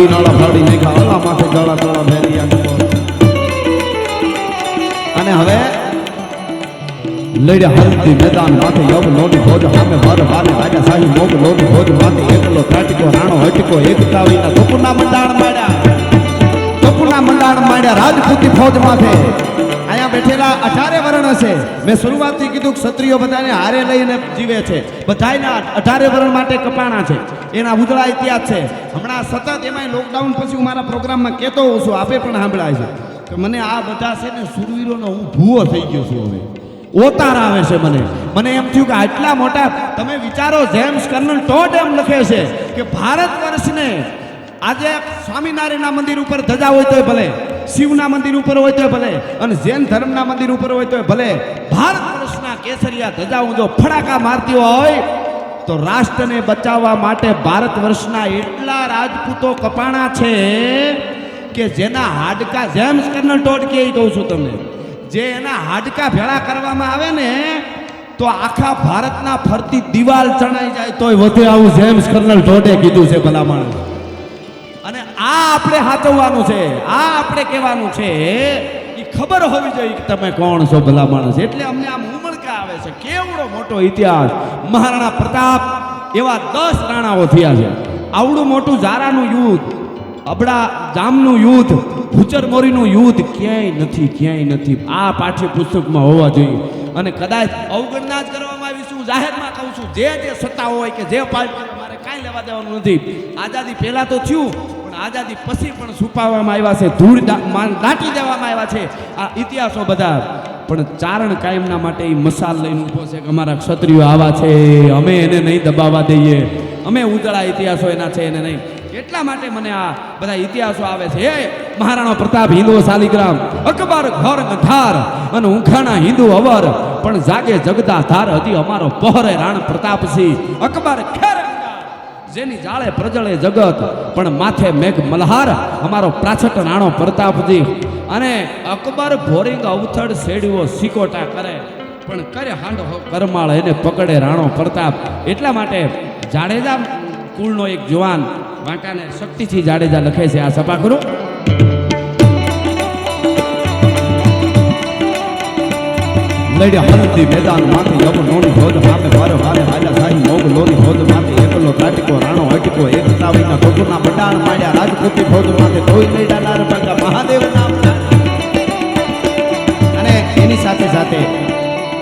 નદી નાળા ફાડી નાખ્યા ઓલા માથે જળા તળા ભેરિયા અને હવે લડ્યા હરતી મેદાન માથે યોગ લોની ભોજ સામે ભર વારે રાજા સાહી મોગ લોની ભોજ માથે એકલો ત્રાટકો રાણો હટકો એકતા વિના તપુના મંડાણ માંડ્યા રાજપૂતી ફોજ માથે અહીંયા બેઠેલા 18 વર્ણ છે મેં શરૂઆતથી કીધું કે ક્ષત્રિયો બધાને હારે લઈને જીવે છે બધાયના 18 વર્ણ માટે કપાણા છે એના ઉજળા ઇતિહાસ છે હમણાં સતત એમાંય લોકડાઉન પછી હું મારા પ્રોગ્રામમાં કહેતો હોઉં છું આપે પણ સાંભળાય છે કે મને આ બધા છે ને સુરવીરોનો હું ભૂવો થઈ ગયો છું હવે ઓતાર આવે છે મને એમ થયું કે આટલા મોટા તમે વિચારો જેમ્સ કર્નલ ટોડ એમ લખે છે કે ભારત વર્ષને આજે સ્વામિનારાયણના મંદિર ઉપર ધજા હોય તોય ભલે શિવના મંદિર ઉપર હોય તોય ભલે અને જૈન ધર્મના મંદિર ઉપર હોય તોય ભલે ભારત વર્ષના કેસરિયા ધજાઓ જો ફડાકા મારતી હોય તો રાષ્ટ્રને બચાવવા માટે ભારત વર્ષના એટલા રાજપૂતો કપાણા છે કે જેના હાડકા જેમ્સ કર્નલ ટોડ કે કહું છું તમને જે એના હાડકા ભેળા કરવામાં આવે ને તો આખા ભારતના ફરતી દિવાલ ચણાઈ જાય તોય વધે આવું જેમ્સ કર્નલ ટોડે કીધું છે ભલામણ અને આ આપણે સાચવવાનું છે આ આપણે કહેવાનું છે એ ખબર હોવી જોઈએ કે તમે કોણ છો ભલા માણસ એટલે અમને આમ ઉમળકા આવે છે કેવડો મોટો ઇતિહાસ મહારાણા પ્રતાપ એવા 10 રાણાઓ થયા છે આવડું મોટું ઝારાનું યુદ્ધ અબડા જામનું યુદ્ધ ભૂચર મોરીનું યુદ્ધ ક્યાંય નથી આ પાઠ્યપુસ્તકમાં હોવા જોઈએ અને કદાચ અવગણના જ કરવામાં આવી છું જાહેરમાં કહું છું જે સત્તા હોય કે જે પાર્ટી મારે કાંઈ લેવા દેવાનું નથી આઝાદી પહેલા તો થયું પણ આઝાદી પછી પણ છુપાવવામાં આવ્યા છે ધૂળ દાટી દેવામાં આવ્યા છે આ ઇતિહાસો બધા પણ ચારણ કાયમના માટે એ મસાલ લઈને ઊભો છે કે અમારા ક્ષત્રિયો આવા છે અમે એને નહીં દબાવવા દઈએ અમે ઉજળા ઇતિહાસો એના છે એને નહીં એટલા માટે મને આ બધા ઇતિહાસો આવે છે હે મહારાણા પ્રતાપ હિન્દુ શાલિગ્રામ અકબર ઘર ગંધાર અને ઉખાણા હિન્દુ અવર પણ જાગે જગતા ધાર હતી અમારો પહરે રાણ પ્રતાપસિંહ અકબર ખેર જેની જાળે પ્રજળે જગત પણ માથે મેઘ મલ્હાર અમારો પ્રાછટ રાણો પ્રતાપજી અને અકબર ભોરિંગ અવથડ શેડવો સિકોટા કરે પણ કરે હાંડ કરમાળ એને પકડે રાણો પ્રતાપ એટલા માટે જાડેજા કુળનો એક જવાન વાંકાને શક્તિસિંહ જાડેજા લખે છે આ સભા કરું લડ્યા હરતી મેદાન માથે યવ નોની ભોજ માથે વારે વારે રાજા સાહી મોગ લોની ભોજ માથે એકલો ત્રાટકો રાણો હટકો એક તાવીના ટોકુના બટાણ માંડ્યા રાજપૂતી ભોજ માથે કોઈ નહીં ડાલાર